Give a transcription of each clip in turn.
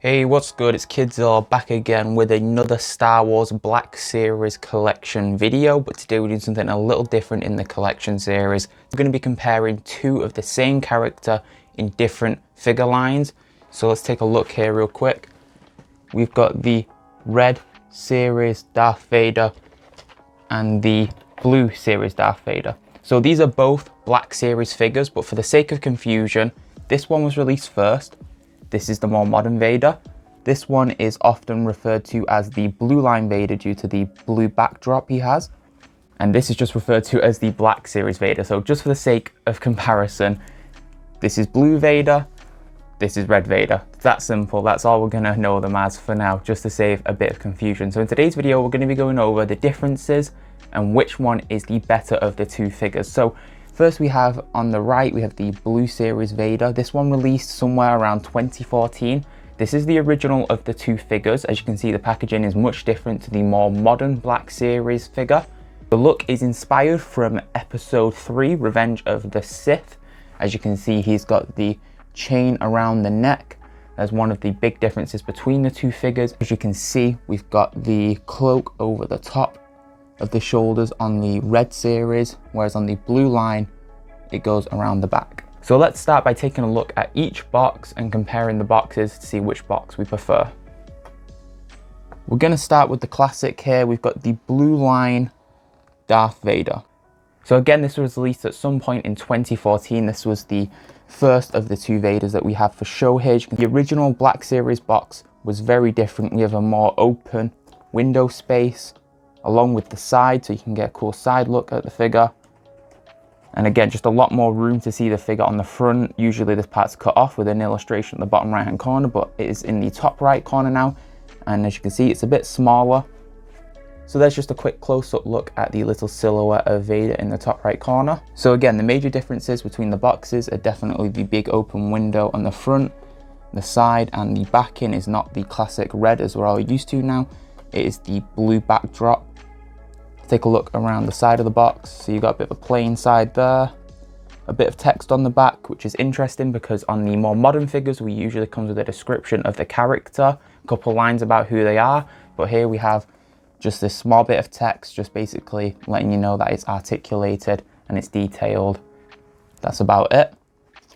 Hey, what's good? It's Kidzilla back again with another Star Wars Black Series collection video, but today we're doing something a little different in the collection series. We're going to be comparing two of the same character in different figure lines. So let's take a look here real quick. We've got the Red Series Darth Vader and the Blue Series Darth Vader. So these are both Black Series figures, but for the sake of confusion, this one was released first. This is the more modern Vader. This one is often referred to as the Blue Line Vader due to the blue backdrop he has. And this is just referred to as the Black Series Vader. So just for the sake of comparison, this is Blue Vader, this is Red Vader. It's that simple. That's all we're gonna know them as for now, just to save a bit of confusion. So in today's video, we're gonna be going over the differences and which one is the better of the two figures. So first we have on the right, we have the Blue Series Vader. This one released somewhere around 2014. This is the original of the two figures. As you can see, the packaging is much different to the more modern Black Series figure. The look is inspired from Episode 3, Revenge of the Sith. As you can see, he's got the chain around the neck. That's one of the big differences between the two figures. As you can see, we've got the cloak over the top of the shoulders on the Red Series, whereas on the Blue line, it goes around the back. So let's start by taking a look at each box and comparing the boxes to see which box we prefer. We're gonna start with the classic here. We've got the Blue line Darth Vader. So again, this was released at some point in 2014. This was the first of the two Vaders that we have for show here. The original Black Series box was very different. We have a more open window space along with the side, so you can get a cool side look at the figure. And again, just a lot more room to see the figure on the front. Usually this part's cut off with an illustration at the bottom right hand corner, but it is in the top right corner now. And as you can see, it's a bit smaller. So there's just a quick close-up look at the little silhouette of Vader in the top right corner. So again, the major differences between the boxes are definitely the big open window on the front, the side, and the backing is not the classic red as we're all used to now. It is the blue backdrop. Take a look around the side of the box. So you've got a bit of a plain side there, a bit of text on the back, which is interesting because on the more modern figures, we usually comes with a description of the character, a couple lines about who they are. But here we have just this small bit of text, just basically letting you know that it's articulated and it's detailed. That's about it.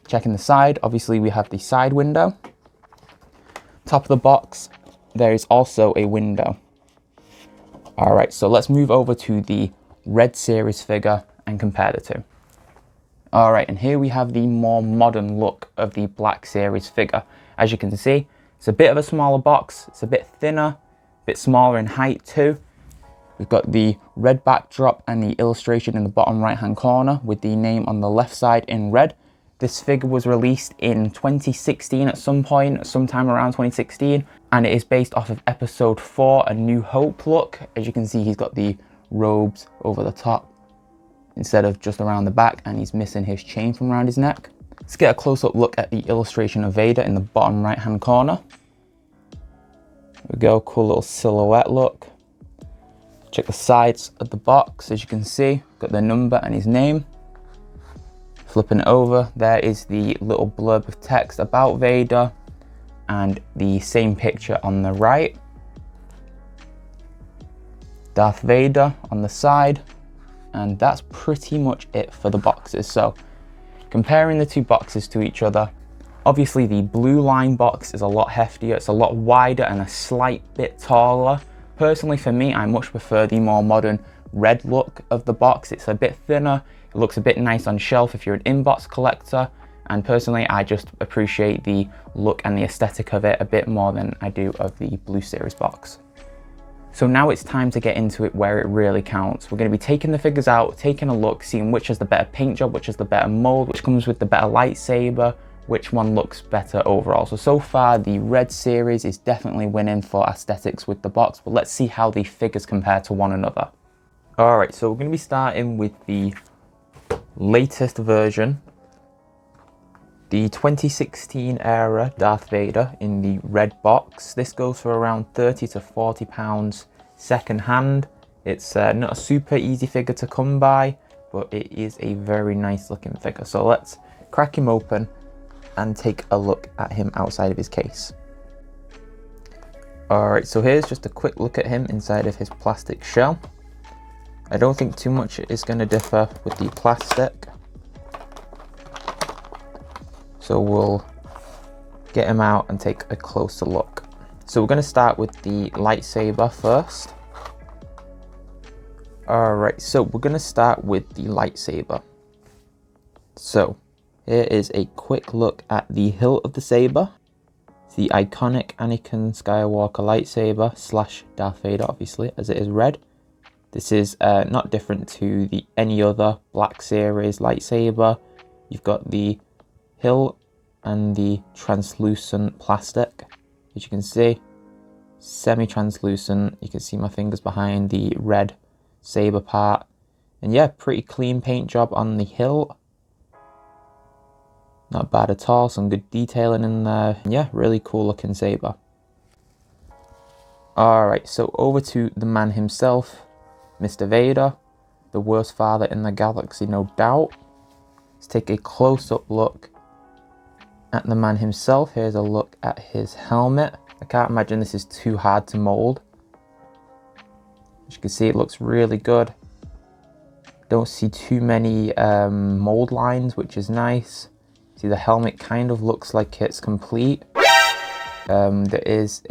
Checking the side, obviously we have the side window. Top of the box, there is also a window. All right, so let's move over to the Red Series figure and compare the two. All right, and here we have the more modern look of the Black Series figure. As you can see, it's a bit of a smaller box. It's a bit thinner, a bit smaller in height too. We've got the red backdrop and the illustration in the bottom right-hand corner with the name on the left side in red. This figure was released in 2016 at some point, sometime around 2016, and it is based off of Episode 4, A New Hope look. As you can see, he's got the robes over the top instead of just around the back, and he's missing his chain from around his neck. Let's get a close-up look at the illustration of Vader in the bottom right-hand corner. There we go, cool little silhouette look. Check the sides of the box. As you can see, got the number and his name. Flipping it over, there is the little blurb of text about Vader and the same picture on the right. Darth Vader on the side, and that's pretty much it for the boxes. So comparing the two boxes to each other, obviously the Blue line box is a lot heftier, it's a lot wider and a slight bit taller. Personally for me, I much prefer the more modern red look of the box. It's a bit thinner. It looks a bit nice on shelf if you're an inbox collector, and personally I just appreciate the look and the aesthetic of it a bit more than I do of the Blue Series box. So now it's time to get into it where it really counts. We're going to be taking the figures out, taking a look, seeing which has the better paint job, which has the better mold, which comes with the better lightsaber, which one looks better overall. So far the Red Series is definitely winning for aesthetics with the box, but let's see how the figures compare to one another. All right, so we're going to be starting with the latest version, the 2016 era Darth Vader in the red box. This goes for around 30 to 40 pounds second hand. It's not a super easy figure to come by, but it is a very nice looking figure. So let's crack him open and take a look at him outside of his case. Alright, so here's just a quick look at him inside of his plastic shell. I don't think too much is going to differ with the plastic. So we'll get him out and take a closer look. So we're going to start with the lightsaber first. Alright, so we're going to start with the lightsaber. So here is a quick look at the hilt of the saber. The iconic Anakin Skywalker lightsaber slash Darth Vader, obviously, as it is red. This is not different to any other Black Series lightsaber. You've got the hilt and the translucent plastic, as you can see, semi-translucent. You can see my fingers behind the red saber part, and yeah, pretty clean paint job on the hilt. Not bad at all, some good detailing in there. Yeah, really cool looking saber. Alright, so over to the man himself, Mr. Vader, the worst father in the galaxy, no doubt. Let's take a close-up look at the man himself. Here's a look at his helmet. I can't imagine this is too hard to mold. As you can see, it looks really good. Don't see too many mold lines, which is nice. See, the helmet kind of looks like it's complete. There is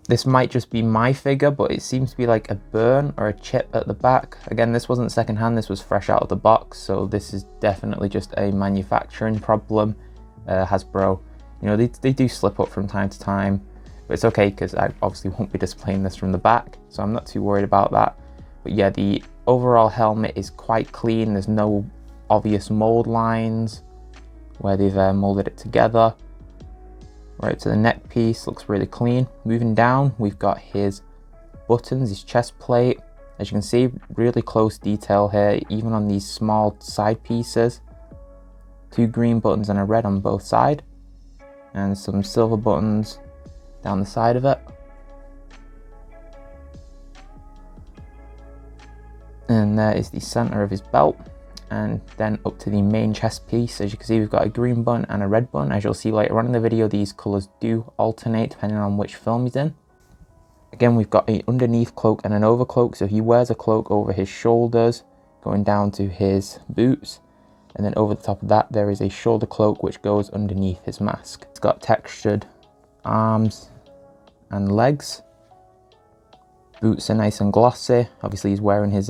this might just be my figure, but it seems to be like a burn or a chip at the back. Again, this wasn't secondhand, this was fresh out of the box, so this is definitely just a manufacturing problem. Hasbro, you know, they do slip up from time to time, but it's okay because I obviously won't be displaying this from the back, so I'm not too worried about that. But yeah, the overall helmet is quite clean. There's no obvious mold lines where they've molded it together. Right to the neck piece, looks really clean. Moving down, we've got his buttons, his chest plate. As you can see, really close detail here, even on these small side pieces. 2 green buttons and a red on both sides, and some silver buttons down the side of it. And there is the center of his belt. And then up to the main chest piece. As you can see, we've got a green button and a red button. As you'll see later on in the video, these colors do alternate depending on which film he's in. Again, we've got an underneath cloak and an overcloak, so he wears a cloak over his shoulders going down to his boots, and then over the top of that there is a shoulder cloak which goes underneath his mask. It's got textured arms and legs. Boots are nice and glossy. Obviously he's wearing his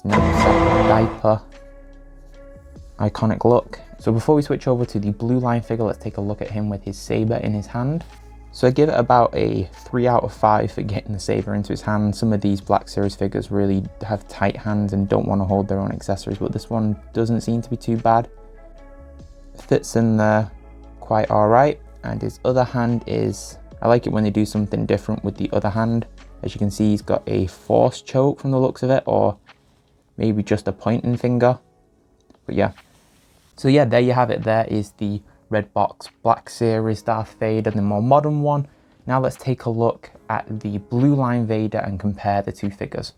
diaper. Iconic look. So before we switch over to the blue line figure, let's take a look at him with his saber in his hand. So I give it about a 3 out of 5 for getting the saber into his hand. Some of these Black Series figures really have tight hands and don't want to hold their own accessories, but this one doesn't seem to be too bad. Fits in there quite alright. And his other hand is, I like it when they do something different with the other hand. As you can see, he's got a force choke from the looks of it, or maybe just a pointing finger, but yeah. So yeah, there you have it. There is the red box Black Series Darth Vader, the more modern one. Now let's take a look at the blue line Vader and compare the two figures.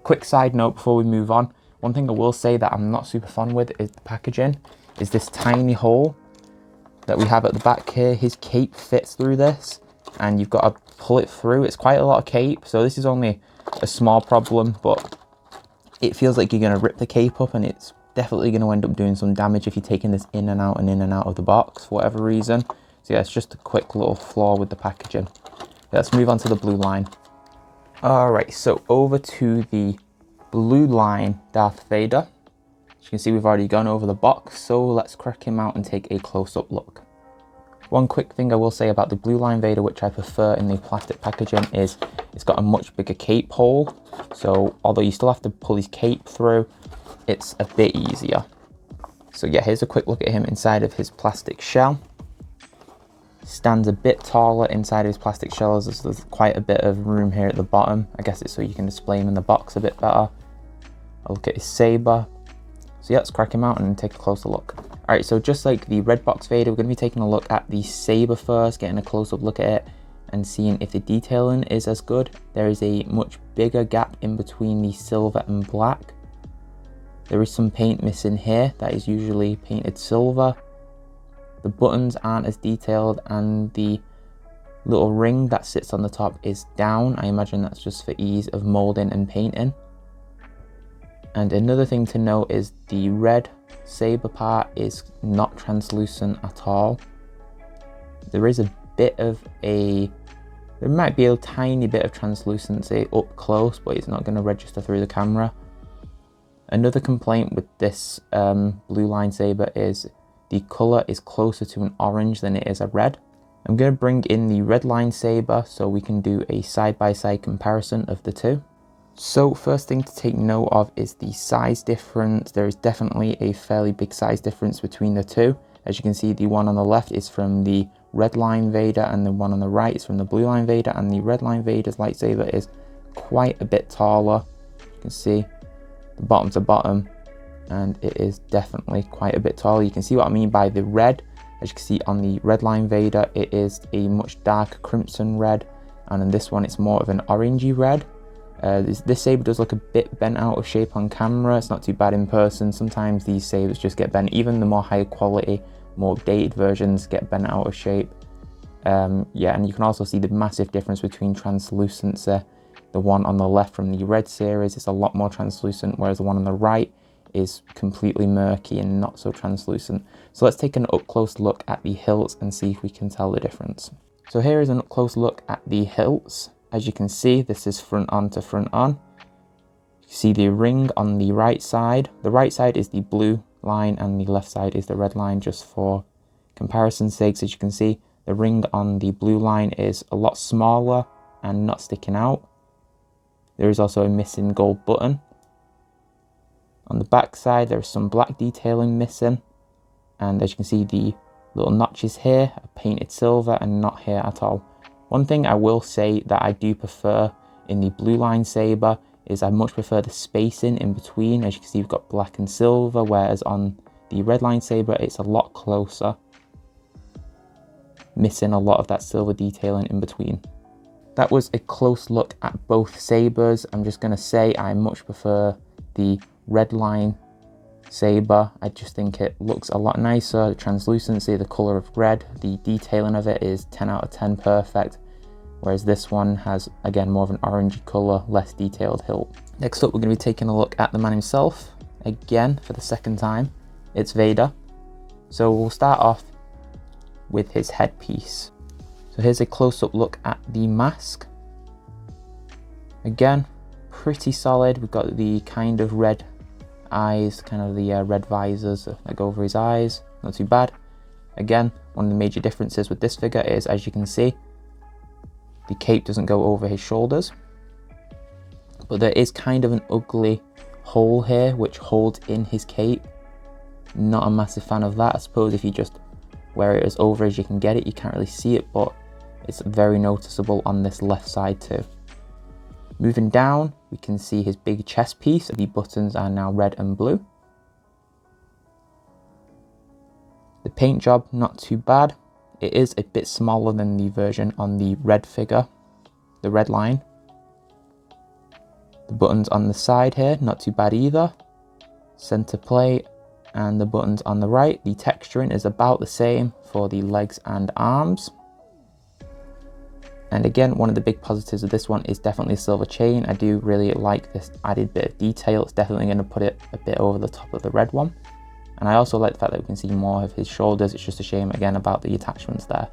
Quick side note before we move on, one thing I will say that I'm not super fond with is the packaging, is this tiny hole that we have at the back here. His cape fits through this and you've got to pull it through. It's quite a lot of cape, so this is only a small problem, but it feels like you're going to rip the cape up, and it's definitely going to end up doing some damage if you're taking this in and out of the box for whatever reason. So yeah, it's just a quick little flaw with the packaging. Let's move on to the blue line. Alright, so over to the blue line Darth Vader. As you can see, we've already gone over the box, so let's crack him out and take a close-up look. One quick thing I will say about the blue line Vader, which I prefer in the plastic packaging, is it's got a much bigger cape hole. So although you still have to pull his cape through, it's a bit easier. So yeah, here's a quick look at him inside of his plastic shell. Stands a bit taller inside of his plastic shell, as there's quite a bit of room here at the bottom. I guess it's so you can display him in the box a bit better. I'll look at his saber. So yeah, let's crack him out and take a closer look. Alright, so just like the red box Vader, we're going to be taking a look at the saber first, getting a close-up look at it and seeing if the detailing is as good. There is a much bigger gap in between the silver and black. There is some paint missing here that is usually painted silver. The buttons aren't as detailed, and the little ring that sits on the top is down. I imagine that's just for ease of molding and painting. And another thing to note is the red saber part is not translucent at all. There is a bit of there might be a tiny bit of translucency up close, but it's not going to register through the camera. Another complaint with this blue line saber is the color is closer to an orange than it is a red. I'm going to bring in the red line saber so we can do a side-by-side comparison of the two. So first thing to take note of is the size difference. There is definitely a fairly big size difference between the two. As you can see, the one on the left is from the red line Vader and the one on the right is from the blue line Vader, and the red line Vader's lightsaber is quite a bit taller. You can see the bottom to bottom, and it is definitely quite a bit taller. You can see what I mean by the red. As you can see on the red line Vader, it is a much darker crimson red, and in this one it's more of an orangey red. This saber does look a bit bent out of shape on camera. It's not too bad in person. Sometimes these sabers just get bent. Even the more higher quality, more updated versions get bent out of shape. Yeah, and you can also see the massive difference between translucency. The one on the left from the red series is a lot more translucent, whereas the one on the right is completely murky and not so translucent. So let's take an up close look at the hilts and see if we can tell the difference. So here is an up close look at the hilts. As you can see, this is front on to front on. You see the ring on the right side. The right side is the blue line and the left side is the red line, just for comparison's sake. As you can see, the ring on the blue line is a lot smaller and not sticking out. There is also a missing gold button. On the back side, there is some black detailing missing. And as you can see, the little notches here are painted silver and not here at all. One thing I will say that I do prefer in the blue line saber is I much prefer the spacing in between. As you can see, we've got black and silver, whereas on the red line saber, it's a lot closer, missing a lot of that silver detailing in between. That was a close look at both sabers. I'm just going to say I much prefer the red line saber. I just think it looks a lot nicer. The translucency, the color of red, the detailing of it is 10 out of 10 perfect, whereas this one has, again, more of an orangey color, less detailed hilt. Next up, we're going to be taking a look at the man himself again for the second time. It's Vader. So we'll start off with his headpiece. So here's a close-up look at the mask. Again, pretty solid. We've got the kind of red eyes, kind of the red visors that go over his eyes. Not too bad. Again, one of the major differences with this figure is, as you can see, the cape doesn't go over his shoulders, but there is kind of an ugly hole here which holds in his cape. Not a massive fan of that. I suppose if you just wear it as over as you can get it, you can't really see it, but it's very noticeable on this left side too. Moving down, we can see his big chest piece. The buttons are now red and blue. The paint job, not too bad. It is a bit smaller than the version on the red figure, the red line. The buttons on the side here, not too bad either. Center plate and the buttons on the right. The texturing is about the same for the legs and arms. And again, one of the big positives of this one is definitely a silver chain. I do really like this added bit of detail. It's definitely going to put it a bit over the top of the red one. And I also like the fact that we can see more of his shoulders. It's just a shame, again, about the attachments there.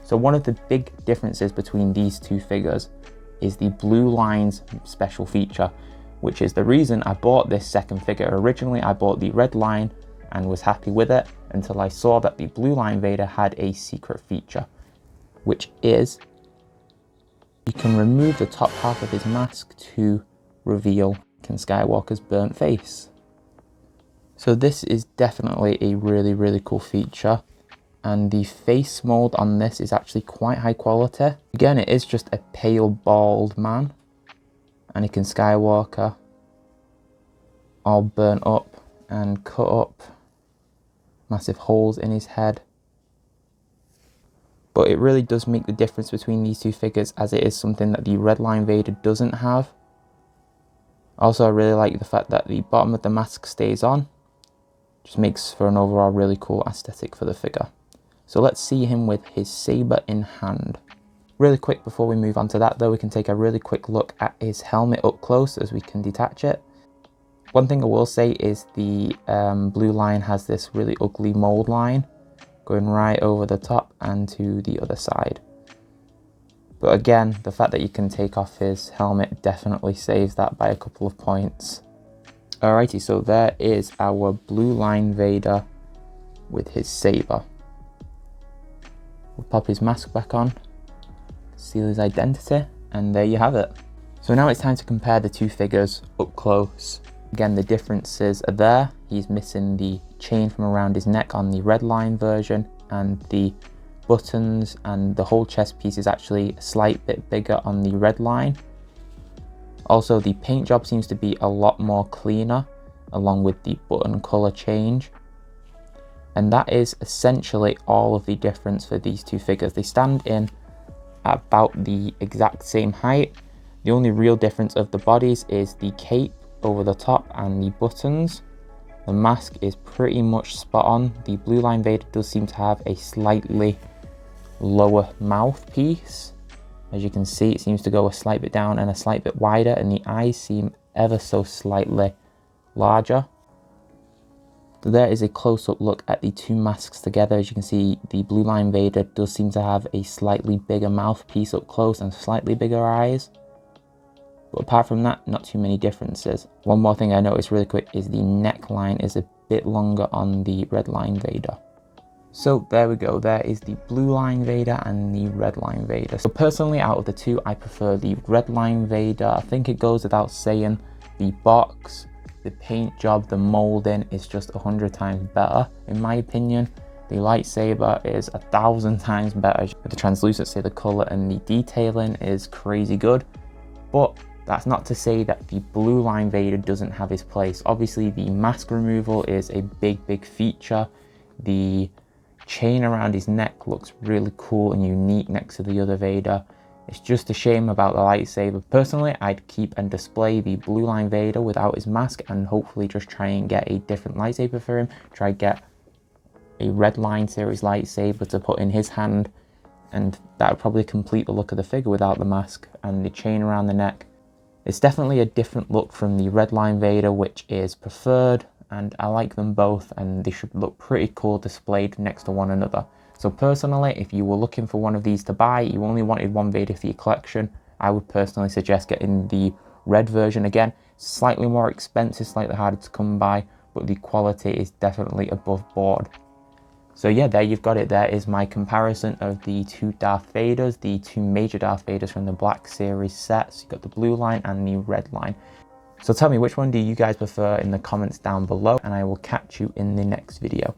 So one of the big differences between these two figures is the blue line's special feature, which is the reason I bought this second figure. Originally, I bought the red line and was happy with it until I saw that the blue line Vader had a secret feature, which is you can remove the top half of his mask to reveal Anakin Skywalker's burnt face. So this is definitely a really, really cool feature. And the face mold on this is actually quite high quality. Again, it is just a pale, bald man, Anakin Skywalker, all burnt up and cut up, massive holes in his head. But it really does make the difference between these two figures, as it is something that the red line Vader doesn't have. Also, I really like the fact that the bottom of the mask stays on. Just makes for an overall really cool aesthetic for the figure. So let's see him with his saber in hand. Really quick before we move on to that though, we can take a really quick look at his helmet up close as we can detach it. One thing I will say is the blue line has this really ugly mold line going right over the top and to the other side. But again, the fact that you can take off his helmet definitely saves that by a couple of points. Alrighty, so there is our blue line Vader with his saber. We'll pop his mask back on, seal his identity, and there you have it. So now it's time to compare the two figures up close. Again, the differences are there. He's missing the chain from around his neck on the red line version, and the buttons and the whole chest piece is actually a slight bit bigger on the red line. Also, the paint job seems to be a lot more cleaner, along with the button color change. And that is essentially all of the difference for these two figures. They stand in at about the exact same height. The only real difference of the bodies is the cape over the top and the buttons. The mask is pretty much spot on. The blue line Vader does seem to have a slightly lower mouthpiece. As you can see, it seems to go a slight bit down and a slight bit wider, and the eyes seem ever so slightly larger. So there is a close-up look at the two masks together. As you can see, the blue line Vader does seem to have a slightly bigger mouthpiece up close and slightly bigger eyes. But apart from that, not too many differences. One more thing I noticed really quick is the neckline is a bit longer on the red line Vader. So there we go, there is the blue line Vader and the red line Vader. So personally, out of the two, I prefer the red line Vader. I think it goes without saying, the box, the paint job, the molding is just 100 times better. In my opinion, the lightsaber is 1,000 times better. The translucency, the color and the detailing is crazy good. But that's not to say that the blue line Vader doesn't have his place. Obviously, the mask removal is a big feature. The chain around his neck looks really cool and unique next to the other Vader. It's just a shame about the lightsaber. Personally, I'd keep and display the blue line Vader without his mask and hopefully just try and get a different lightsaber for him. Try get a red line series lightsaber to put in his hand, and that would probably complete the look of the figure without the mask and the chain around the neck. It's definitely a different look from the red line Vader, which is preferred, and I like them both, and they should look pretty cool displayed next to one another. So personally, if you were looking for one of these to buy, you only wanted one Vader for your collection, I would personally suggest getting the red version. Again, slightly more expensive, slightly harder to come by, but the quality is definitely above board. So yeah, there you've got it. There is my comparison of the two Darth Vaders, the two major Darth Vaders from the Black Series sets. You've got the blue line and the red line. So tell me, which one do you guys prefer in the comments down below, and I will catch you in the next video.